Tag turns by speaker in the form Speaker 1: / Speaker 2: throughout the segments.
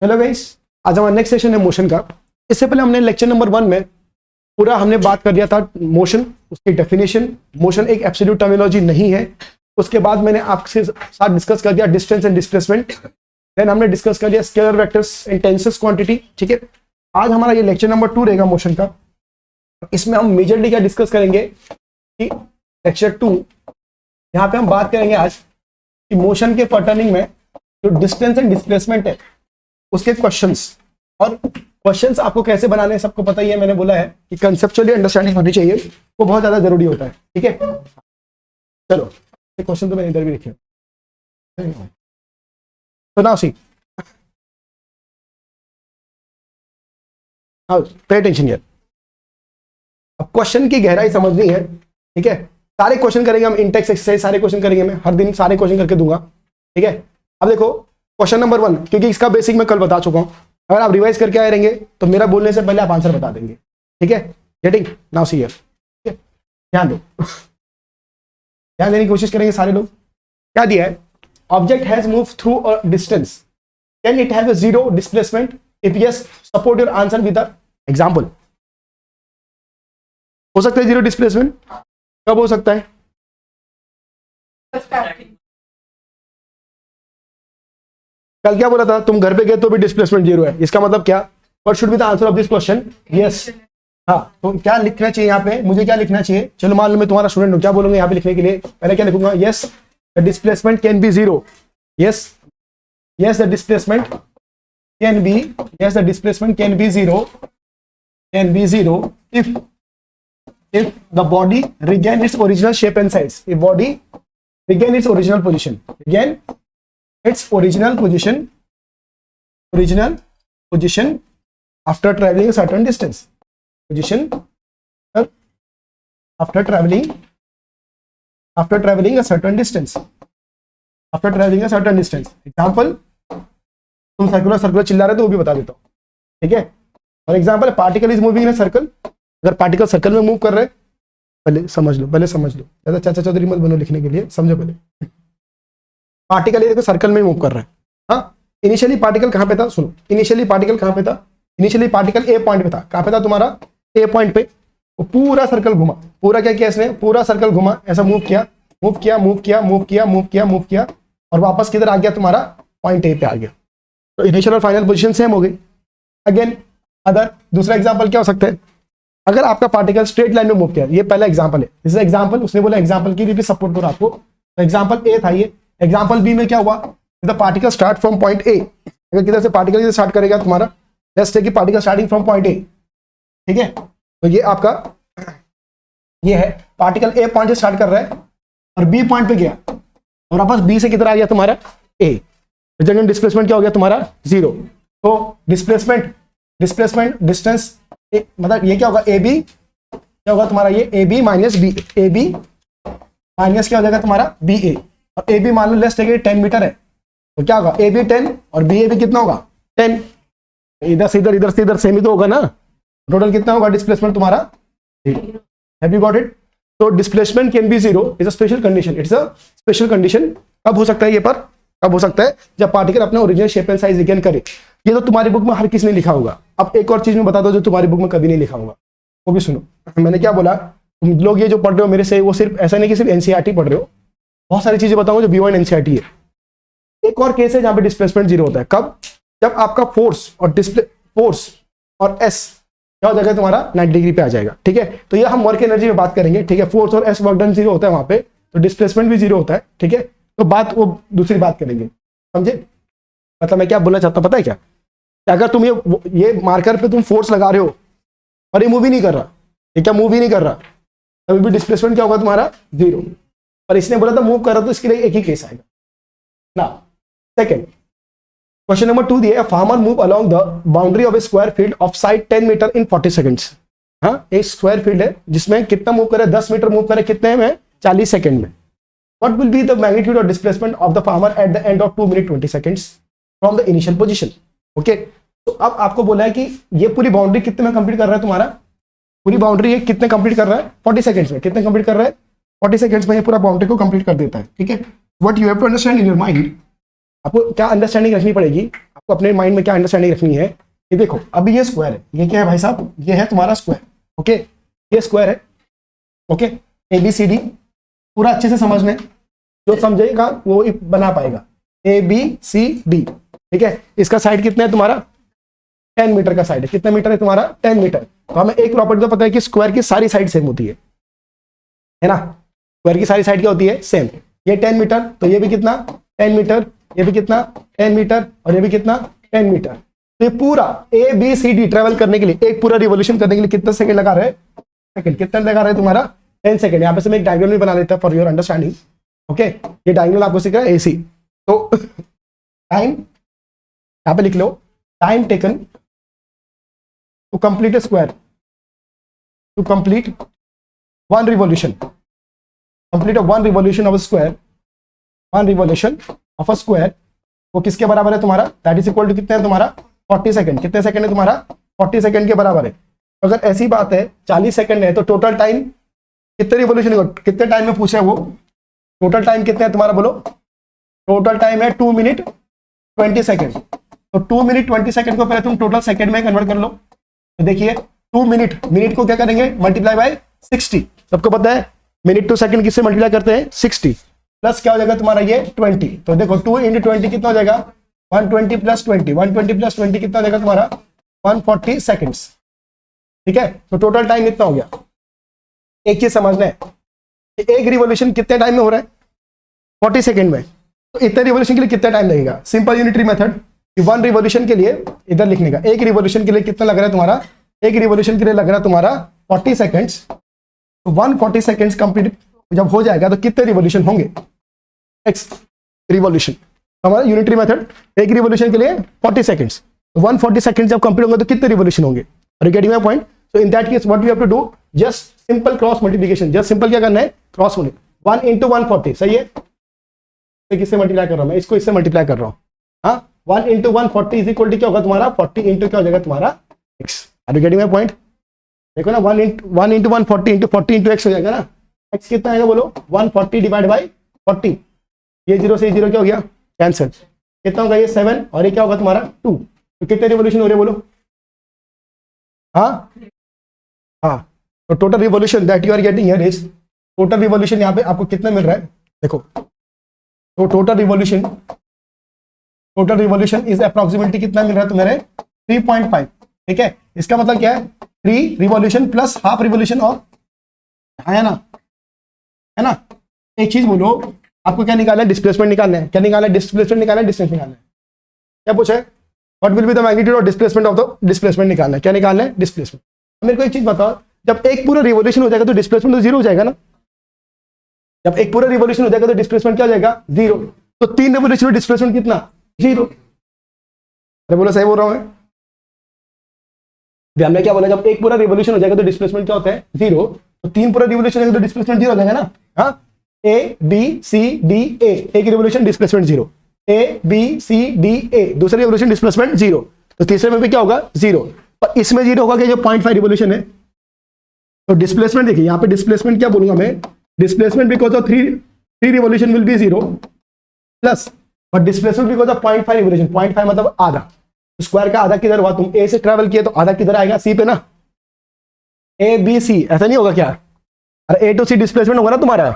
Speaker 1: Hello guys, आज हमारा next session है मोशन का। इससे पहले हमने लेक्चर नंबर 1 में पूरा हमने बात कर लिया था मोशन, उसकी डेफिनेशन। मोशन एक एब्सोल्यूट टर्मिनोलॉजी नहीं है। उसके बाद मैंने आपके साथ डिस्कस कर दिया डिस्टेंस एंड डिस्प्लेसमेंट। देन हमने डिस्कस कर लिया scalar vectors and tenses quantity. ठीक है, आज हमारा ये लेक्चर नंबर 2 रहेगा मोशन का। इसमें हम मेजरली क्या डिस्कस करेंगे कि लेक्चर 2 यहाँ पे हम बात करेंगे आज कि मोशन के पैटर्निंग में जो डिस्टेंस एंड डिस्प्लेसमेंट है उसके क्वेश्चंस, और क्वेश्चंस आपको कैसे बनाने हैं सबको पता ही है। मैंने बोला है कि कंसेप्चुअली अंडरस्टैंडिंग होनी चाहिए, वो बहुत ज्यादा जरूरी होता है। ठीक है, चलो क्वेश्चन तो मैंने इधर भी लिखे। तो now see, pay attention here. अब क्वेश्चन की गहराई समझनी है। ठीक है, सारे क्वेश्चन करेंगे हम, इंटेक्स एक्सरसाइज सारे क्वेश्चन करेंगे, मैं हर दिन सारे क्वेश्चन करके दूंगा। ठीक है, अब देखो क्वेश्चन नंबर 1, क्योंकि इसका बेसिक मैं कल बता चुका हूं। अगर आप रिवाइज करके आए रहेंगे तो मेरा बोलने से पहले आप आंसर बता देंगे। ठीक है, गेटिंग नाउ सी हियर। ठीक है, ध्यान दो, ध्यान देने की कोशिश करेंगे सारे लोग। क्या दिया है? Object has move through a distance, can it have a zero displacement? If yes, support your answer with a example. हो सकता है जीरो डिस्प्लेसमेंट? कब हो सकता है? कल क्या बोला था? तुम घर पे गए तो भी डिस्प्लेसमेंट जीरो है। इसका मतलब क्या? What should be the answer of this question? Yes. हाँ, तो क्या लिखना चाहिए यहाँ पे? मुझे क्या लिखना चाहिए? चलो मान लो मैं तुम्हारा स्टूडेंट हूँ, क्या बोलूंगा यहाँ पे लिखने के लिए? पहले क्या लिखूंगा? Yes the displacement can be zero. Yes, yes the displacement can B, yes the displacement can be zero, can be zero if the body regain its original shape and size. If body regain its original position, regain its original position after traveling a certain distance, after traveling a certain distance, example, तुम circular चिल्ला रहे तो वो भी बता देता हूँ। ठीक है, for example particle is moving in a circle. अगर पार्टिकल सर्कल में मूव कर रहे हैं, पहले समझ लो ज्यादा चाचा चौधरी मत बनो लिखने के लिए, समझो पहले। पार्टिकल ये सर्कल में मूव कर रहा है। हाँ, इनिशियली पार्टिकल कहाँ पे था? सुनो, इनिशियली पार्टिकल कहाँ पे था? इनिशियली पार्टिकल ए पॉइंट पे था। कहाँ पे था तुम्हारा? ए पॉइंट पे। वो पूरा सर्कल घुमा, पूरा क्या किया इसने? पूरा सर्कल घुमा, ऐसा मूव किया, और वापस किधर आ गया? तुम्हारा पॉइंट ए पे आ गया। तो इनिशियल और फाइनल पोजीशन सेम हो गई। अगेन अदर दूसरा एग्जांपल क्या हो सकता है? अगर आपका पार्टिकल स्ट्रेट लाइन में मूव किया, ये पहला एग्जांपल है। दिस इज एग्जांपल, उसने बोला एग्जांपल की भी सपोर्ट करो आपको। तो एग्जांपल ए था ये। एग्जांपल बी में क्या हुआ? The particle start from point A. अगर किधर से पार्टिकल इधर स्टार्ट करेगा तुम्हारा, let's take particle starting from point A. ठीक है, तो ये आपका ये है, पार्टिकल ए पॉइंट से स्टार्ट कर रहा है और बी पॉइंट पे गया, और वापस बी से किधर आ गया तुम्हारा? ए। रिजल्टेंट डिस्प्लेसमेंट क्या हो गया तुम्हारा? जीरो। तो डिस्प्लेसमेंट डिस्टेंस मतलब ये क्या होगा? ए बी क्या होगा तुम्हारा? ये A B minus B, A B minus क्या हो जाएगा तुम्हारा? B A. और ए बी मान लो लेट्स टेक 10 मीटर है, तो क्या होगा? ए बी 10 और बी ए बी कितना होगा? 10। इधर से इधर सेम ही तो होगा ना। टोटल कितना होगा डिस्प्लेसमेंट तुम्हारा? Have you got it? तो displacement can be zero is a special condition. It's a special condition. कब हो सकता है ये? पर कब हो सकता है? जब पार्टिकल अपना original shape and size regain करे। ये तो तुम्हारी बुक में हर किसी ने लिखा होगा। अब एक और चीज में बता दो जो तुम्हारी बुक में कभी नहीं लिखा होगा, वो भी सुनो। मैंने क्या बोला? तुम लोग ये जो पढ़ रहे हो मेरे से, वो सिर्फ ऐसा नहीं कि सिर्फ एनसीईआरटी पढ़ रहे हो, बहुत सारी चीजें बताऊंगा जो बियॉन्ड एनसीईआरटी है। एक और केस है जहां पे डिस्प्लेसमेंट जीरो होता है। कब? जब आपका फोर्स और एस क्या हो जाएगा तुम्हारा? 90 डिग्री पे आ जाएगा। ठीक है, तो ये हम वर्क एनर्जी में बात करेंगे। ठीक है, फोर्स और एस वर्क डन जीरो होता है वहां पे, तो डिस्प्लेसमेंट भी जीरो होता है। ठीक है, तो बात वो दूसरी बात करेंगे, समझे? मतलब मैं क्या बोलना चाहता हूं पता है क्या? अगर तुम ये मार्कर पे तुम फोर्स लगा रहे हो और ये मूव ही नहीं कर रहा, ये क्या मूव ही नहीं कर रहा, तभी भी डिस्प्लेसमेंट क्या होगा तुम्हारा? जीरो। और इसने बोला था मूव कर रहा, तो इसके लिए एक ही केस आएगा ना। सेकंड क्वेश्चन नंबर 2 दिया, farmer move along the boundary of a square field of side 10 metre in 40 seconds. हाँ, एक स्क्वायर फील्ड है जिसमें कितना मूव करे? 10 मीटर मूव करे कितने में? 40 सेकंड में। What will be the magnitude of displacement of the farmer at the end of 2 minutes 20 seconds from the initial position? Okay, तो अब आपको बोला है कि ये पूरी बाउंड्री कितने में कंप्लीट कर रहा है तुम्हारा? पूरी बाउंड्री ये कितने कंप्लीट कर रहा है? 40 सेकंड्स में। कितने कंप्लीट कर रहा है? 40 सेकंड्स में ये पूरा बाउंड्री को कंप्लीट कर देता है। ठीक है, what you have to understand in your mind, आपको क्या अंडरस्टैंडिंग रखनी पड़ेगी? आपको अपने माइंड में क्या अंडरस्टैंडिंग रखनी है कि देखो अभी ये स्क्वायर है, ये क्या है भाई साहब, ये है तुम्हारा स्क्वायर, ओके, ये स्क्वायर है, ओके, ABCD पूरा अच्छे से समझने, जो समझेगा वो बना पाएगा, ABCD, ठीक है। इसका साइड कितना है तुम्हारा, 10 मीटर का साइड है, कितना मीटर है तुम्हारा, 10 मीटर। तो हमें एक प्रॉपर्टी तो पता है कि स्क्वायर की सारी साइड सेम होती है ना, स्क्वायर की सारी साइड क्या होती है, सेम। ये 10 मीटर, तो ये भी कितना, 10 मीटर, ये भी कितना, 10 मीटर, और ये भी कितना, 10 मीटर। तो ये पूरा ABCD ट्रेवल करने के लिए, एक पूरा रिवोल्यूशन करने के लिए कितना सेकंड लगा रहे, सेकंड, कितना लगा रहे तुम्हारा, 10 सेकंड। यहाँ पे से मैं एक डायग्राम भी बना लेता हूँ फॉर योर अंडरस्टैंडिंग, ओके। ये डायग्राम आपको सीखा है AC, तो टाइम यहाँ पे लिख लो, time taken to complete a square, to complete one revolution, complete one revolution of a square, one revolution of a square, वो किसके बराबर है तुम्हारा, दैट इज इक्वल टू कितने है तुम्हारा, 40 सेकंड। कितने सेकंड है तुम्हारा, 40 सेकंड के बराबर है। अगर ऐसी बात है 40 सेकंड है तो टोटल टाइम कितने रिवोल्यूशन होगा, कितने टाइम में पूछा है वो, टोटल टाइम कितने है तुम्हारा, बोलो। टोटल टाइम है 2 मिनट 20 सेकंड। तो 2 मिनट 20 सेकंड को पहले तुम टोटल सेकंड में कन्वर्ट कर लो। तो देखिए 2 मिनट, मिनट को क्या करेंगे, मल्टीप्लाई बाय 60। सबको पता है मिनट टू सेकंड किससे मल्टीप्लाई करते हैं, 60, प्लस क्या हो जाएगा तुम्हारा ये 20। तो देखो 2 × 20 कितना हो जाएगा, 120 + 20, 120 + 20 कितना हो जाएगा तुम्हारा, 140 सेकंड्स, ठीक है। तो टोटल टाइम कितना हो गया। एक चीज समझना है कि एक रिवोल्यूशन कितने टाइम में हो रहा है, 40 सेकंड में। तो इतने रिवोल्यूशन के लिए कितना टाइम लगेगा, simple unitary method, one revolution के लिए इधर लिखने का, एक रिवोल्यूशन के लिए कितना लग रहा है तुम्हारा, एक रिवोल्यूशन के लिए लग रहा है तुम्हारा 40 सेकंड्स। तो 140 सेकंड्स कंप्लीट जब हो जाएगा तो कितने रिवोल्यूशन होंगे, x रिवोल्यूशन। हमारा यूनिटरी मेथड, एक रिवोल्यूशन के लिए 40 सेकंड्स, 140 सेकंड्स जब कंप्लीट होंगे तो कितने रिवोल्यूशन होंगे। Are you getting my point. So in that case what we have to do, just simple cross multiplication, just simple क्या करना है, क्रॉस मल्टीप्लिकेशन, 1 × 140, सही है। किससे मल्टीप्लाई कर रहा हूं मैं, इसको इससे मल्टीप्लाई कर रहा हूं, हाँ। 1 × 140 इज इक्वल टू क्या होगा तुम्हारा, 40 × क्या हो जाएगा तुम्हारा, x। Are you getting my point. देखो ना 1 × 140 × 40 × x हो जाएगा ना, x कितना आएगा बोलो, 140 डिवाइड बाय 40। ये 0 से 0 क्या हो गया, कैंसिल। कितना होगा ये 7, और ये क्या होगा तुम्हारा 2। तो कितने रिवोल्यूशन हो रहे बोलो, हाँ हाँ। तो total revolution that you are getting here is, total revolution यहाँ पे आपको कितना मिल रहा है, देखो। तो टोटल रिवोल्यूशन इज अप्रोक्सीमेटली कितना मिल रहा है तुम्हारे, 3.5, ठीक है। इसका मतलब क्या है, 3 रिवोल्यूशन प्लस हाफ रिवोल्यूशन, और है ना, है ना। एक चीज बोलो, आपको क्या निकालना है, डिस्प्लेसमेंट निकालना है, क्या निकालना है, डिस्प्लेसमेंट निकालना है, डिस्टेंस निकालना है। क्या पूछा है, what will be the magnitude of displacement of the, displacement निकालना है, क्या निकालना है, डिस्प्लेसमेंट। मेरे को एक चीज बताओ, जब एक पूरा रिवोल्यूशन हो जाएगा तो डिस्प्लेसमेंट तो 0 हो जाएगा ना, जब एक पूरा रिवोल्यूशन हो जाएगा तो डिस्प्लेसमेंट क्या हो जाएगा, 0। तो 3 रिवोल्यूशन में डिस्प्लेसमेंट कितना, 0। अरे बोलो सही बोल रहा हूं मैं, हमने क्या बोला, जब एक पूरा रिवोल्यूशन हो जाएगा तो डिस्प्लेसमेंट क्या होता है, 0। तो 3 पूरा रिवोल्यूशन होगा तो डिस्प्लेसमेंट 0 हो जाएगा ना, हाँ। ABCDA, एक रिवोल्यूशन डिस्प्लेसमेंट 0, ABCDA दूसरा रिवोल्यूशन डिस्प्लेसमेंट 0, तो तीसरे में भी क्या होगा, 0। और इसमें 0 होगा कि जो 0.5 रिवोल्यूशन है। तो डिस्प्लेसमेंट देखिए यहाँ पे, डिस्प्लेसमेंट क्या बोलूंगा मैं, displacement because of 3 revolution will be 0 plus, और डिस्प्लेसमेंट बिकॉज ऑफ 0.5 रिवोल्यूशन, 0.5 मतलब आधा, स्क्वायर का आधा किधर हुआ, तुम A से ट्रेवल किए तो आधा किधर आएगा, C पे ना, ABC, ऐसा नहीं होगा क्या, अरे A to C डिस्प्लेसमेंट होगा ना तुम्हारा,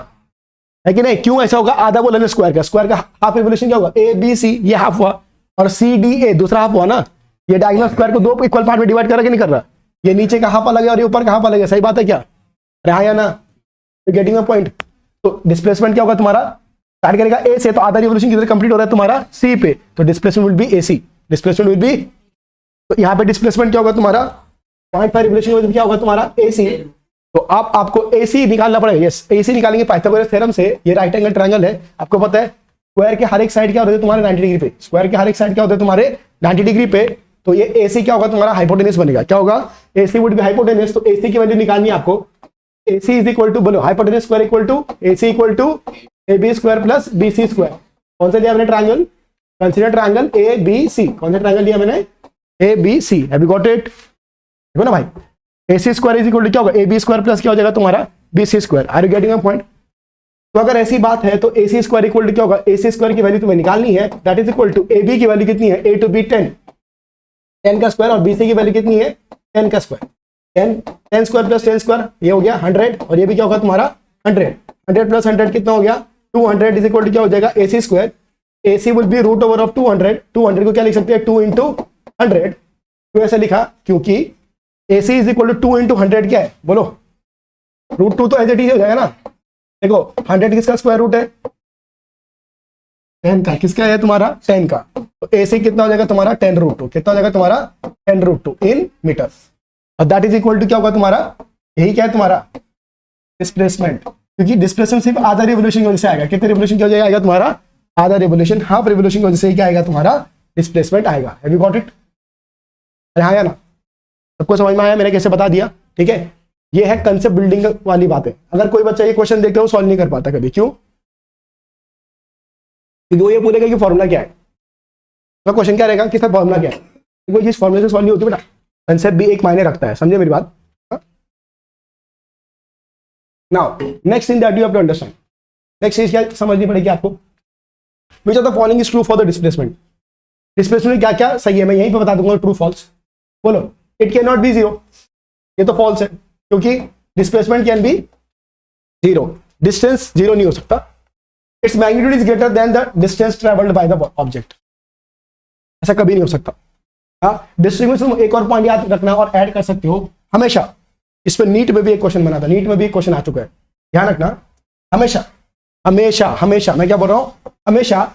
Speaker 1: है कि नहीं, क्यों ऐसा होगा, आधा बोला ना स्क्वायर का हाफ रिवोल्यूशन क्या होगा, ABC ये हाफ हुआ, और CDA दूसरा हाफ हुआ ना। ये डायगोनल स्क्वायर को 2 इक्वल पार्ट में डिवाइड कर रहा है कि नहीं कर रहा, ये नीचे का हाफ अलग है और ये ऊपर का हाफ अलग है, सही बात है क्या, अरे हाँ या ना, गेटिंग माय पॉइंट। तो डिस्प्लेसमेंट क्या होगा तुम्हारा, स्टार्ट करेगा A से, तो आधा रिवोल्यूशन किधर कंप्लीट हो रहा है तुम्हारा, C पे, तो displacement will be AC, displacement will be, तो यहाँ पे डिस्प्लेसमेंट क्या होगा तुम्हारा, 0.5 रिवोल्यूशन क्या होगा तुम्हारा, AC। तो आपको AC निकालना पड़ेगा, यस AC निकालेंगे पाइथागोरस थ्योरम से। ये राइट एंगल ट्रायंगल है, आपको पता है स्क्वायर के हर एक साइड क्या होता है तुम्हारे 90 डिग्री पे, स्क्वायर के हर एक साइड क्या होता है तुम्हारे 90 डिग्री पे। तो ये AC क्या होगा तुम्हारा, हाइपोटेनस बनेगा, क्या होगा, AC वुड बी हाइपोटेनस। तो AC की वैल्यू निकालनी है आपको, AC इज इक्वल टू, बोलो, hypotenuse square equal to AC equal to AB square plus BC square. कौन सा दिया मैंने ट्रायंगल, कंसीडर ट्रायंगल ABC, कौन सा ट्रायंगल दिया मैंने, ABC, have you got it. देखो ना भाई, AC square is equal to क्या होगा, AB स्क्वायर प्लस क्या हो जाएगा तुम्हारा BC square. Are you getting my point. तो अगर ऐसी बात है तो A C square equal to क्या होगा, ए सी स्क्वायर की वैल्यू तुम्हें निकालनी है, that is equal to A B की वैल्यू कितनी है, ए टू बी 10, 10 का स्क्वायर, और बी सी की वैल्यू कितनी है 10 का स्क्वायर, 10 स्क्वायर प्लस 10 स्क्वायर ये हो गया 100, और ये भी क्या होगा तुम्हारा 100, 100 प्लस 100 कितना हो गया 200 इज इक्वल टू क्या हो जाएगा A C square, A C will be root over of 200, 200 को क्या लिख सकते हैं 2 इंटू 100, क्यों ऐसे लिखा, क्योंकि ए सी इज इक्वल टू 2 इंटू 100 क्या है बोलो, रूट 2 तो एज इट इज हो जाएगा ना, देखो 100 किसका स्क्वायर रूट है 10 का, किसका है तुम्हारा 10 का, तो ए सी कितना हो जाएगा तुम्हारा 10 रूट 2, कितना हो जाएगा तुम्हारा 10 रूट 2 इन मीटर्स, और दैट इज इक्वल टू क्या होगा तुम्हारा, यही क्या है तुम्हारा डिस्प्लेसमेंट, क्योंकि डिस्प्लेसमेंट सिर्फ आधा रिवोल्यूशन की वजह से आएगा, कितने रिवोल्यूशन की वजह से आएगा तुम्हारा आधा रिवोल्यूशन, हाफ रिवोल्यूशन की वजह से क्या आएगा तुम्हारा डिस्प्लेसमेंट आएगा, हैव यू गॉट इट, अरे हाँ या ना, सबको समझ में आया मैंने कैसे बता दिया, ठीक है, ये है कंसेप्ट बिल्डिंग वाली बातें, अगर कोई बच्चा ये क्वेश्चन देखते हो सॉल्व नहीं कर पाता कभी, क्यों, क्योंकि वो ये बोलेगा कि फॉर्मूला क्या है, तो क्वेश्चन क्या रहेगा कि सर फॉर्मूला क्या है, कोई चीज फॉर्मूले से सॉल्व नहीं होती बेटा, कंसेप्ट भी एक मायने रखता है, समझे मेरी बात। Now next thing that you have to understand, next चीज क्या समझनी पड़ेगी आपको, which of the following is true for the displacement, displacement क्या क्या सही है मैं यहीं पे बता दूंगा, ट्रू फॉल्स बोलो, it can not be zero, ये तो फॉल्स है, क्योंकि displacement can be zero, distance zero नहीं हो सकता, it's magnitude is greater than the distance travelled by the object, ऐसा कभी नहीं हो सकता। हाँ, डिस्ट्रीब्यूशन एक और पॉइंट याद रखना और ऐड कर सकते हो हमेशा, इस पर नीट में भी एक क्वेश्चन बना था, नीट में भी एक क्वेश्चन आ चुका है, ध्यान रखना, हमेशा हमेशा हमेशा मैं क्या बोल रहा हूं, हमेशा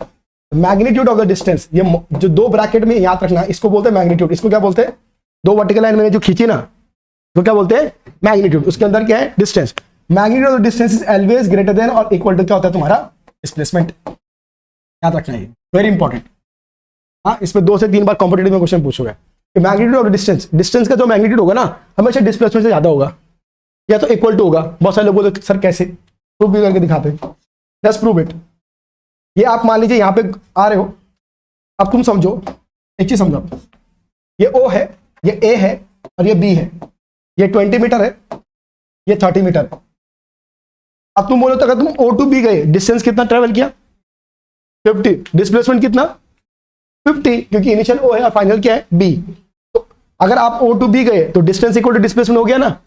Speaker 1: मैग्नीट्यूड ऑफ द डिस्टेंस, ये जो दो ब्रैकेट में याद रखना, इसको बोलते हैं मैग्नीट्यूड, इसको क्या बोलते हैं, दो वर्टिकल लाइन मैंने जो खींची ना तो क्या बोलते हैं मैग्नीट्यूड, उसके अंदर क्या है distance, magnitude of distance is always greater then और इक्वल टू क्या होता है तुम्हारा डिस्प्लेसमेंट, याद रखना है वेरी इंपॉर्टेंट। हाँ, इसमें 2 से 3 बार कॉम्पिटिटिव में क्वेश्चन पूछोगे कि मैग्नीट्यूड ऑफ डिस्टेंस, डिस्टेंस का जो मैग्नीट्यूड होगा ना हमेशा डिस्प्लेसमेंट से ज्यादा होगा या तो इक्वल टू होगा, बहुत सारे लोग बोलते सर कैसे, प्रूव भी करके दिखाते, जस्ट प्रूव इट, ये आप मान लीजिए यहाँ पे आ रहे हो, अब तुम समझो एक चीज समझो, ये ओ है, ये ए है और ये बी है, ये 20 मीटर है, ये 30 मीटर है, अब तुम बोलो तो अगर तुम ओ टू बी गए डिस्टेंस कितना ट्रेवल किया 50, डिस्प्लेसमेंट कितना 50, क्योंकि इनिशियल ओ है और फाइनल क्या है बी, तो अगर आप ओ टू बी गए तो डिस्टेंस इक्वल टू डिस्प्लेसमेंट हो गया ना,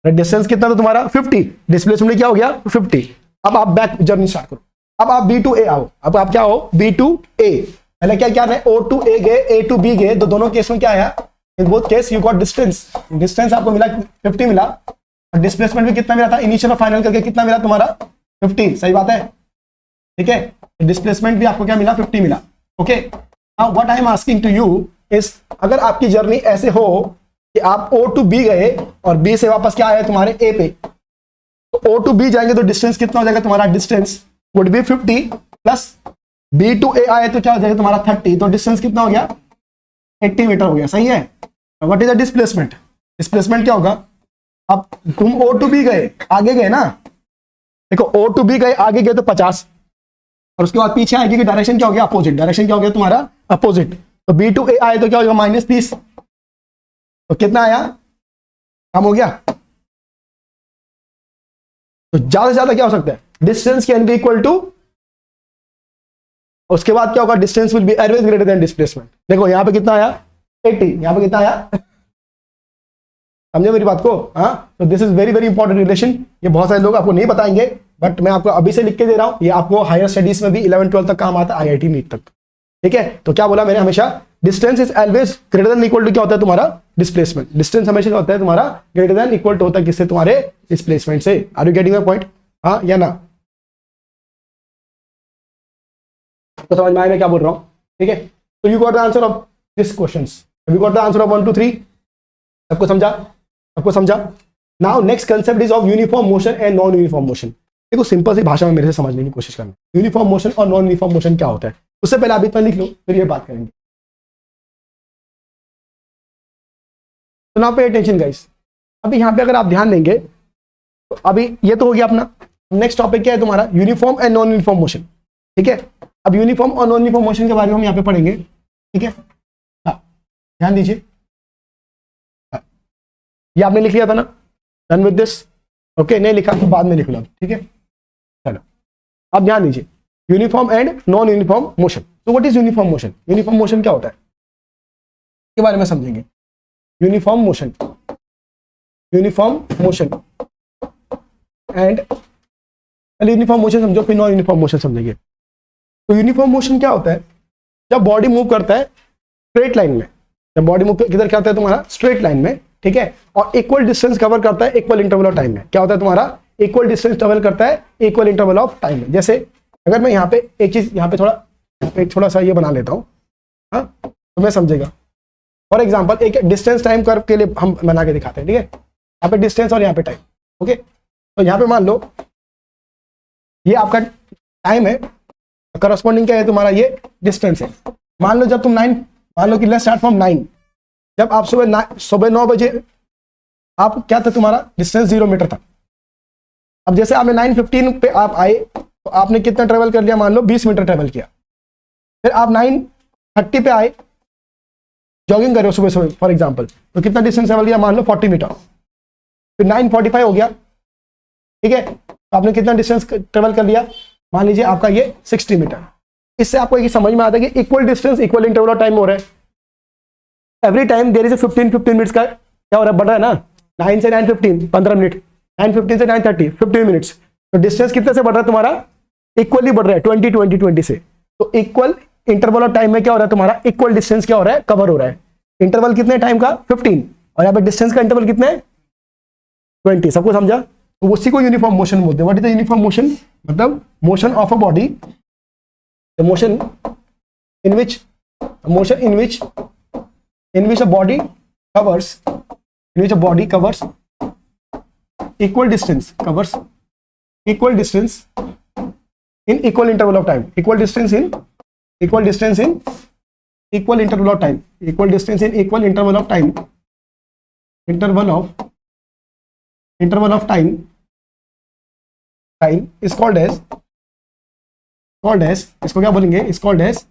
Speaker 1: डिस्टेंस कितना था तुम्हारा 50, डिस्प्लेसमेंट क्या हो गया 50, अब आप बैक जर्नी स्टार्ट करो, अब आप बी टू ए आओ, अब आप क्या हो बी टू ए, पहले क्या क्या है ओ टू ए गए ए टू बी गए, तो दोनों केस में क्या आया, in both case you got distance, distance आपको मिला 50 मिला, और डिस्प्लेसमेंट भी कितना मिला था इनिशियल और फाइनल करके कितना मिला तुम्हारा 50, सही बात है, ठीक है, डिस्प्लेसमेंट भी आपको क्या मिला 50 मिला, okay. Now what I am asking to you is, अगर आपकी जर्नी ऐसे हो कि आप ओ टू बी गए और बी से वापस क्या आया तुम्हारे ए पे, तो ओ टू बी जाएंगे तो डिस्टेंस कितना हो जाएगा तुम्हारा, distance would be 50 plus B to A आए तो क्या हो जाएगा तुम्हारा 30, तो डिस्टेंस कितना हो गया 80 मीटर हो गया, सही है। What is the displacement, displacement क्या होगा, अब तुम ओ टू बी गए आगे गए ना, देखो ओ टू बी गए आगे गए तो 50, और उसके बाद पीछे आएगी कि डायरेक्शन क्या हो गया अपोजिट, डायरेक्शन क्या हो गया तुम्हारा अपोजिट, तो बी टू ए आए तो क्या हो गया -30, तो कितना आया कम हो गया, तो ज्यादा से ज्यादा क्या हो सकता है distance can be equal to, उसके बाद क्या होगा distance will be always greater than displacement, देखो यहां पे कितना आया 80, यहां पे कितना आया, समझे मेरी बात को, हाँ, तो this is very very important relation, ये बहुत सारे लोग आपको नहीं बताएंगे बट मैं आपको अभी से लिख के दे रहा हूं, ये आपको हायर स्टडीज में भी 11-12 तक काम आता है, IIT नीट तक, ठीक है। तो क्या बोला मैंने, हमेशा distance is always greater than equal to क्या होता है तुम्हारा डिस्प्लेसमेंट, डिस्टेंस हमेशा क्या होता है तुम्हारा ग्रेटर देन इक्वल टू होता है किससे, तुम्हारे डिस्प्लेसमेंट से, are you getting my point, हाँ या ना, तो समझ में आया मैं क्या बोल रहा हूं, ठीक है। तो you got the answer of this questions, you got the answer of 1 2 3, सबको समझा, सबको समझा। Now next concept is of uniform motion and non uniform motion, देखो सिंपल सी भाषा में मेरे से समझने की कोशिश करना, यूनिफॉर्म मोशन और नॉन यूनिफॉर्म मोशन क्या होता है, उससे पहले आप इतना लिख लो फिर ये बात करेंगे। तो नाउ पे अटेंशन गाइस, अभी यहाँ पे अगर आप ध्यान देंगे तो अभी ये तो हो गया अपना, नेक्स्ट टॉपिक क्या है तुम्हारा uniform and non uniform motion, ठीक है। अब यूनिफॉर्म और नॉन यूनिफॉर्म मोशन के बारे में हम यहाँ पे पढ़ेंगे, ठीक है, हाँ ध्यान दीजिए, ये आपने लिख लिया था ना, डन विद दिस, ओके, नहीं लिखा तो बाद में लिख लो, ठीक है, चलो। आप ध्यान दीजिए, uniform and non uniform motion. तो what is uniform motion? Uniform motion क्या होता है के बारे में समझेंगे। Uniform motion, uniform motion and, पहले यूनिफॉर्म मोशन समझो फिर नॉन यूनिफॉर्म मोशन समझेंगे। तो यूनिफॉर्म मोशन क्या होता है? जब बॉडी मूव करता है स्ट्रेट लाइन में, जब बॉडी मूव किधर करता है तुम्हारा? स्ट्रेट लाइन में, ठीक है, और इक्वल डिस्टेंस कवर करता है इक्वल इंटरवल ऑफ टाइम में। क्या होता है तुम्हारा? इक्वल डिस्टेंस ट्रेवल करता है इक्वल इंटरवल ऑफ टाइम में। जैसे अगर मैं यहाँ पे एक चीज यहाँ पे थोड़ा सा ये बना लेता हूँ, हाँ, तो मैं समझेगा। फॉर एग्जाम्पल एक डिस्टेंस टाइम कर्व के लिए हम बना के दिखाते हैं, ठीक है, यहाँ पे डिस्टेंस और यहाँ पे टाइम, ओके। तो यहाँ पे मान लो ये आपका टाइम है, करस्पॉन्डिंग क्या है तुम्हारा? ये डिस्टेंस है। मान लो जब तुम 9, मान लो कि लेट्स स्टार्ट फ्रॉम 9, जब आप सुबह 9 बजे आप क्या था तुम्हारा? डिस्टेंस 0 मीटर था। अब जैसे आपने 9:15 पे आप आए तो आपने कितना ट्रेवल कर लिया? मान लो 20 मीटर ट्रेवल किया। फिर आप 9:30 पे आए, जॉगिंग कर रहे हो सुबह सुबह फॉर एग्जांपल, तो कितना डिस्टेंस ट्रेवल किया? मान लो 40 मीटर। फिर 9:45 हो गया, ठीक है, तो आपने कितना डिस्टेंस ट्रेवल कर लिया? मान लीजिए आपका ये 60 मीटर। इससे आपको ये समझ में आता है कि equal distance equal interval of time हो रहा है। Every time there is 15 minutes का क्या हो रहा है? बढ़ रहा है ना, 9 से 9:15 15 मिनट, 9:15 से 9:30 15 मिनट्स। तो डिस्टेंस कितने से बढ़ रहा है तुम्हारा? इक्वली बढ़ रहा है, 20 से। तो इक्वल इंटरवल ऑफ टाइम में क्या हो रहा है तुम्हारा? इक्वल डिस्टेंस क्या हो रहा है? कवर हो रहा है। इंटरवल कितने टाइम का? 15, और यहाँ पे डिस्टेंस का इंटरवल कितना है? 20। सबको समझा? तो उसी को यूनिफॉर्म मोशन बोलते हैं। What is the uniform motion? मतलब motion of a body, the motion in which a body covers, in which a body covers equal distance in equal interval of time, equal distance in equal interval of time, equal distance in equal interval of time, interval of time is called as इसको क्या बोलेंगे? Is called as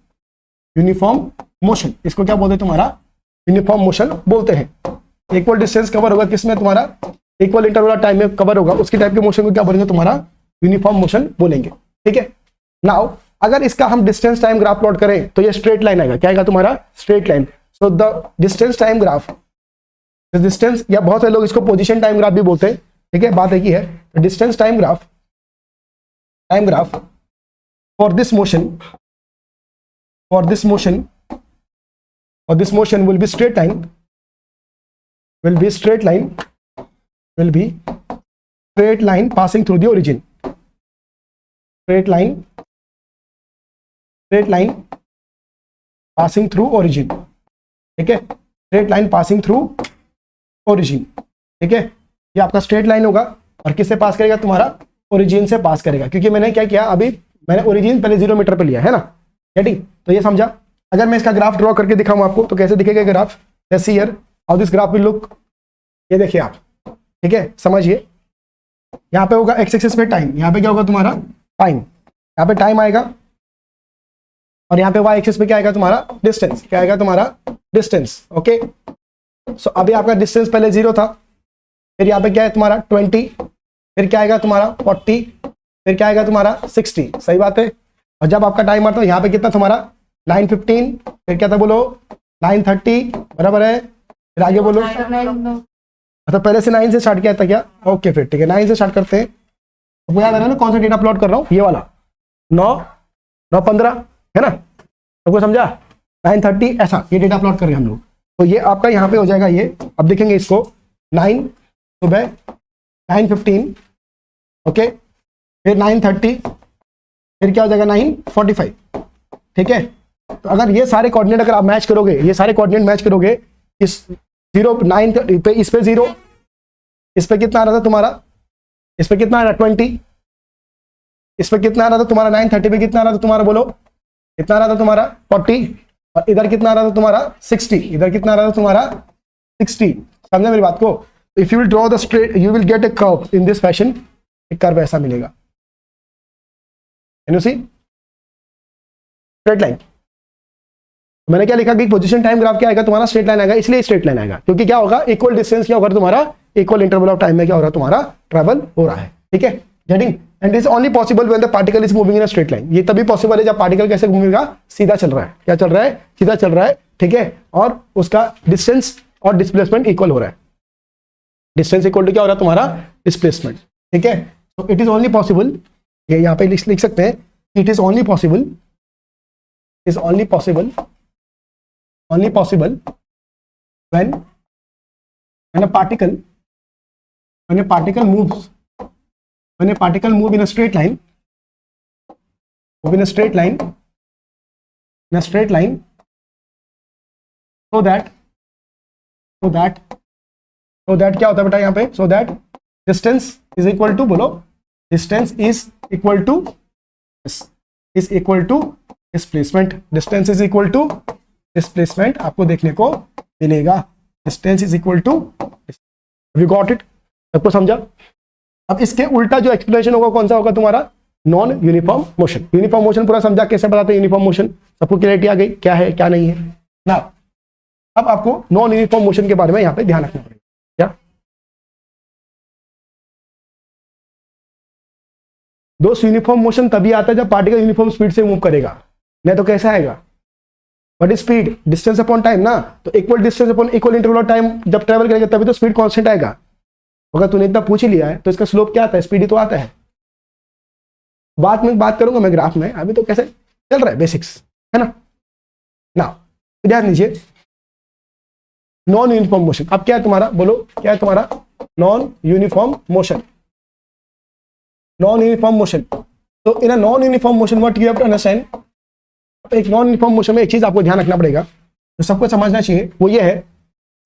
Speaker 1: uniform motion. इसको क्या बोलते हैं तुम्हारा? Uniform motion बोलते हैं। इक्वल डिस्टेंस कवर होगा किसमें? तुम्हारा इक्वल इंटरवल ऑफ टाइम में कवर होगा, उसकी टाइप के मोशन को क्या बोलेंगे? तुम्हारा यूनिफॉर्म मोशन बोलेंगे, ठीक है। नाउ अगर इसका हम डिस्टेंस टाइम ग्राफ प्लॉट करें तो ये स्ट्रेट लाइन आएगा। क्या आएगा तुम्हारा? Straight line. So the distance time graph, distance, या बहुत सारे लोग इसको पोजीशन टाइम ग्राफ भी बोलते हैं, ठीक है, बात एक ही है। Distance time graph for this motion will be straight line, passing through the origin, straight line passing through origin, ठीक है, straight line passing through origin, ठीक है। ये आपका स्ट्रेट लाइन होगा और किससे पास करेगा? तुम्हारा ओरिजिन से पास करेगा, क्योंकि मैंने क्या किया, अभी मैंने ओरिजिन पहले 0 मीटर पे लिया है ना, ठीक। तो ये समझा। अगर मैं इसका ग्राफ ड्रॉ करके दिखाऊं आपको तो कैसे दिखेगा graph? Let's see here how this graph will look. ये देखिए आप, ठीक है, समझिए। यहाँ पे होगा एक्स एक्सिस पे टाइम, यहाँ पे क्या होगा तुम्हारा? टाइम, यहाँ पे टाइम आएगा, और यहाँ पे वाई एक्सिस पे क्या आएगा तुम्हारा? डिस्टेंस। क्या आएगा तुम्हारा? Distance, okay. सो अभी आपका डिस्टेंस पहले 0 था, फिर यहाँ पे क्या है तुम्हारा? 20, फिर क्या आएगा तुम्हारा? 40, फिर क्या आएगा तुम्हारा? 60, सही बात है। और जब आपका टाइम आता है यहाँ पे कितना तुम्हारा? 9:15, फिर क्या था बोलो? 9:30, बराबर है। फिर आगे बोलो, अच्छा पहले से 9 से स्टार्ट किया था क्या? ओके, फिर ठीक है, 9 से स्टार्ट करते हैं। तो याद आ रहा है ना कौन सा डेटा प्लॉट कर रहा हूँ? ये वाला 9:15 है ना, सबको समझा? 9:30 ऐसा ये डेटा प्लॉट कर रहे हैं हम लोग। तो ये आपका यहाँ पे हो जाएगा ये, अब देखेंगे इसको, 9 सुबह, 9:15, ओके, फिर 9:30, फिर क्या हो जाएगा? 9:45, ठीक है। तो अगर ये सारे कोऑर्डिनेट अगर आप मैच करोगे, ये सारे कोऑर्डिनेट मैच करोगे, इस 0 9 पे, इस पे 0, इस पे कितना आ रहा था तुम्हारा? इस पे कितना आ रहा? 20, इस पे कितना आ रहा था तुम्हारा? 9:30 पे कितना आ रहा था तुम्हारा? बोलो कितना आ रहा था तुम्हारा? 40, और इधर कितना आ रहा था तुम्हारा? 60, इधर कितना आ रहा था तुम्हारा? 60। समझे मेरी बात को? If you will draw the straight, you will get a curve in this fashion. एक कर्व ऐसा मिलेगा, can you see? Straight line. मैंने क्या लिखा कि पोजीशन टाइम ग्राफ क्या आएगा तुम्हारा? स्ट्रेट लाइन आएगा, इसलिए स्ट्रेट लाइन आएगा, क्योंकि क्या होगा? इक्वल डिस्टेंस क्या होगा तुम्हारा? इक्वल इंटरवल ऑफ टाइम में क्या हो रहा है तुम्हारा? ट्रैवल हो रहा है, ठीक है, getting? And is only possible when the particle is moving in a straight line. ये तभी पॉसिबल है जब पार्टिकल कैसे घूमेगा, सीधा चल रहा है। क्या चल रहा है, सीधा चल रहा है, ठीक है, और उसका डिस्टेंस और डिस्प्लेसमेंट इक्वल हो रहा है। डिस्टेंस इक्वल टू क्या हो रहा है तुम्हारा, डिस्प्लेसमेंट, ठीक है। तो इट इज ओनली पॉसिबल, ये यहाँ पे लिख सकते हैं, it is only possible, is only possible, only possible when a particle moves, when a particle move in a straight line, so that क्या होता है बेटा यहाँ पे, so that distance is equal to, बोलो, distance is equal to displacement, distance is equal to displacement आपको देखने को मिलेगा। Distance is equal to, you got it, सबको समझा। अब इसके उल्टा जो एक्सप्लेनेशन होगा कौन सा होगा तुम्हारा, non uniform motion. Uniform motion पूरा समझा, कैसे बताते हैं यूनिफॉर्म मोशन, सबको क्लैरिटी आ गई क्या है क्या नहीं है ना। अब आपको नॉन यूनिफॉर्म मोशन के बारे में यहाँ पे ध्यान रखना पड़ेगा। क्या दोस्त, यूनिफॉर्म मोशन तभी आता है जब पार्टिकल यूनिफॉर्म स्पीड से मूव करेगा, नहीं तो कैसा आएगा, what is speed, distance upon time ना। तो equal distance upon equal interval of time जब ट्रेवल करेगा तभी तो स्पीड कांस्टेंट आएगा। अगर तूने इतना पूछ ही लिया है तो इसका स्लोप क्या आता है, स्पीड ही तो आता है। बात में बात करूंगा मैं ग्राफ में, अभी तो कैसे चल रहा है बेसिक्स, है ना। ध्यान दीजिए, नॉन यूनिफॉर्म मोशन। अब क्या है तुम्हारा, बोलो क्या है तुम्हारा, non uniform motion. Non uniform motion, तो in a non uniform motion what you have to understand, एक नॉन यूनिफॉर्म मोशन में एक चीज आपको ध्यान रखना पड़ेगा, तो सबको समझना चाहिए, वो ये है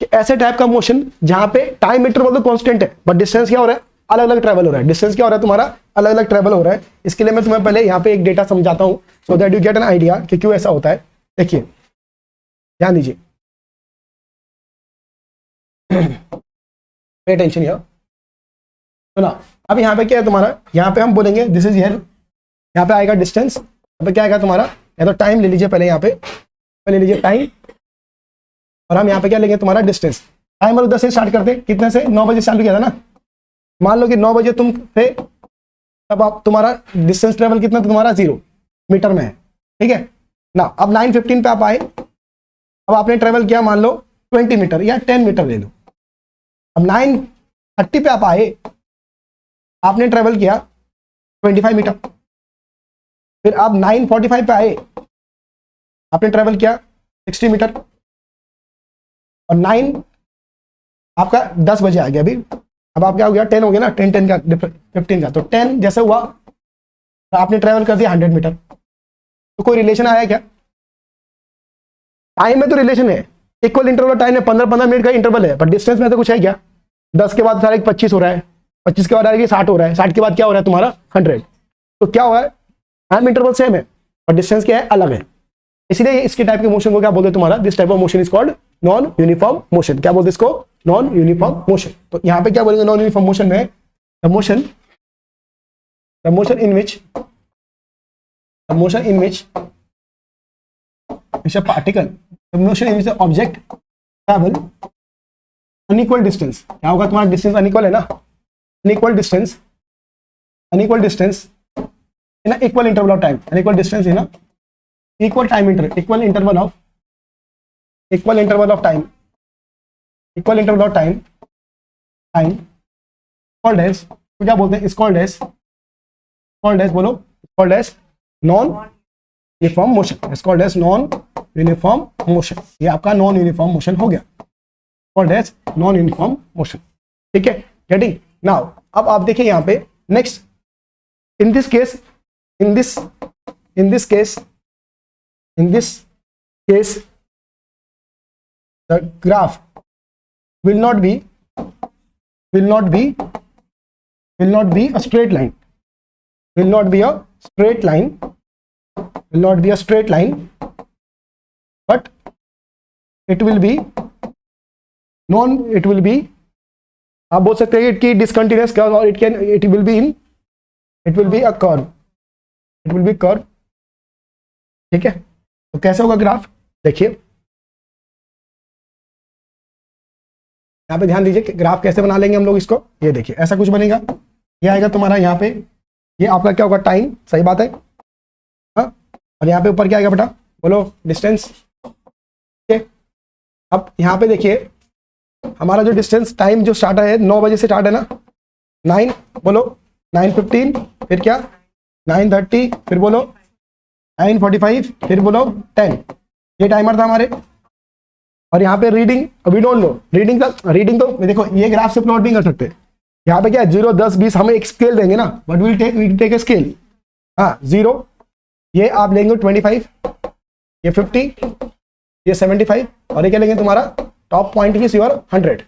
Speaker 1: कि ऐसे टाइप का मोशन जहां पे टाइम इंटरवल तो कांस्टेंट है बट डिस्टेंस क्या हो रहा है, अलग अलग ट्रैवल हो रहा है। डिस्टेंस क्या हो रहा है तुम्हारा, अलग अलग ट्रैवल हो रहा है। इसके लिए मैं तुम्हें पहले यहाँ पे एक डेटा समझाता हूं, so that you get an idea कि क्यों ऐसा होता है। देखिए ध्यान दीजिए, पे अटेंशन हियर। तो ना अब यहाँ पे क्या है तुम्हारा, यहाँ पे हम बोलेंगे दिस इज हियर, यहाँ पे आएगा डिस्टेंस, यहाँ पे क्या आएगा तुम्हारा, या तो टाइम ले लीजिए पहले, यहाँ पे ले लीजिए टाइम, और हम यहाँ पे क्या लेंगे तुम्हारा डिस्टेंस। टाइमर उधर से स्टार्ट करते, कितने से, 9 बजे चालू किया था ना। मान लो कि 9 बजे तुम थे, तब आप तुम्हारा डिस्टेंस ट्रेवल कितना था तुम्हारा, 0 मीटर में है, ठीक है ना। अब 9:15 पे आप आए, अब आपने ट्रेवल किया मान लो 20 मीटर या 10 मीटर ले लो। अब 9:30 पे आप आए, आपने ट्रेवल किया 25 मीटर। फिर आप 9:45 पे आए, आपने ट्रेवल किया 60 मीटर। और 9 आपका 10 बजे आ गया अभी, अब आप क्या हो गया, 10 हो गया ना, 10 का 15 का, तो 10 जैसे हुआ तो आपने ट्रेवल कर दिया 100 मीटर। तो कोई रिलेशन आया क्या, टाइम में तो रिलेशन है, इक्वल इंटरवल टाइम है, 15-15 मिनट का इंटरवल है, पर डिस्टेंस में तो कुछ है क्या। 10 के बाद सारे 25 हो रहा है, 25 के बाद आएगी 60 हो रहा है, 60 के बाद क्या हो रहा है तुम्हारा 100। तो क्या हुआ है, टाइम इंटरवल सेम है और डिस्टेंस क्या है, अलग है। इसलिए इसके टाइप के मोशन को क्या बोलते हैं तुम्हारा, this type of motion is called non uniform motion. क्या बोलते हैं इसको, नॉन यूनिफॉर्म मोशन। तो यहाँ पे क्या बोलेंगे नॉन यूनिफॉर्म मोशन में, the motion in which a particle, the motion in which the object travel unequal distance, क्या होगा तुम्हारा, डिस्टेंस अनइक्वल है ना, unequal distance in a equal interval of time, unequal distance in a equal interval of time called as, तो क्या बोलते हैं, is called as बोलो, called as non uniform motion, is called as non uniform motion. ये आपका non uniform motion हो गया, called as non uniform motion, ठीक है। गेटिंग नाउ, अब आप देखिए यहाँ पे next, in this case the graph will not be a straight line, will not be a straight line, but it will be आप बोल सकते हैं कि डिसकंटिन्यूअस कर्व, और it will be a curve, ठीक है। तो कैसे होगा ग्राफ, देखिए यहाँ पे ध्यान दीजिए, ग्राफ कैसे बना लेंगे हम लोग इसको, ये देखिए ऐसा कुछ बनेगा, ये आएगा तुम्हारा यहाँ पे ये आपका क्या होगा, टाइम, सही बात है। हाँ, और यहाँ पे ऊपर क्या आएगा बेटा, बोलो, डिस्टेंस। ठीक, अब यहाँ पे देखिए हमारा जो डिस्टेंस, टाइम जो स्टार्ट है 9 बजे से स्टार्ट है ना, 9, बोलो 9:15, फिर क्या 9:30, फिर बोलो 9:45, फिर बोलो 10, ये टाइमर था हमारे। और यहाँ पे reading, we don't know reading का, रीडिंग तो देखो ये ग्राफ से प्लॉट नहीं कर सकते। यहाँ पे क्या है 0, 10, 20, हमें एक स्केल देंगे ना, but we take a scale. हाँ 0, ये आप लेंगे 25, ये 50, ये 75, और ये क्या लेंगे तुम्हारा टॉप पॉइंट इज योर 100।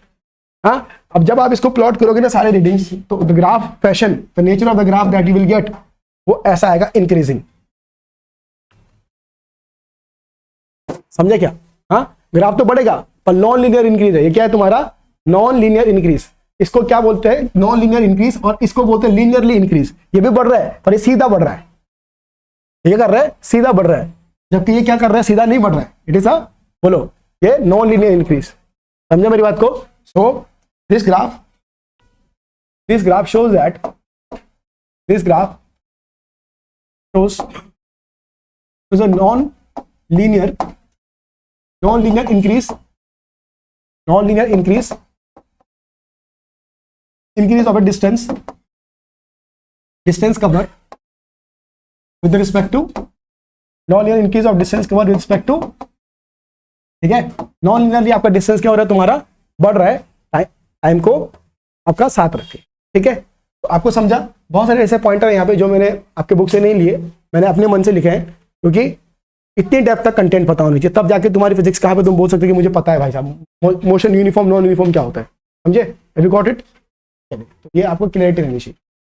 Speaker 1: हाँ, अब जब आप इसको प्लॉट करोगे ना सारे रीडिंग्स, तो the graph fashion, the nature of the graph that you will gate, वो ऐसा आएगा, इंक्रीजिंग। समझे क्या? हाँ, ग्राफ तो बढ़ेगा पर नॉन लीनियर इंक्रीज है। ये क्या है तुम्हारा, नॉन लीनियर इंक्रीज। इसको क्या बोलते हैं, नॉन लीनियर इंक्रीज, और इसको बोलते हैं लीनियरली इंक्रीज। ये भी बढ़ रहा है पर ये सीधा बढ़ रहा है, ये कर रहा है सीधा बढ़ रहा है, जबकि ये क्या कर रहा है, सीधा नहीं बढ़ रहा है। इट इज अ, बोलो, ये नॉन लीनियर इंक्रीज। समझे मेरी बात को? So this graph shows that this graph shows is a non-linear increase of a distance cover with respect to non-linear increase of distance cover with respect to, ठीक है, non linearly आपका distance क्या हो रहा है, तुम्हारा बढ़ रहा है, टाइम को आपका साथ रखे। ठीक है, तो आपको समझा। बहुत सारे ऐसे पॉइंटर यहाँ पे जो मैंने आपके बुक से नहीं लिए, मैंने अपने मन से लिखे हैं, क्योंकि इतनी डेप्थ तक कंटेंट पता होनी चाहिए, तब जाके तुम्हारी फिजिक्स कहाँ पे तुम बोल सकते हो कि मुझे पता है भाई साहब मोशन यूनिफॉर्म नॉन यूनिफॉर्म क्या होता है। समझे? Have you got it? ये आपको क्लियरिटी रहनी चाहिए।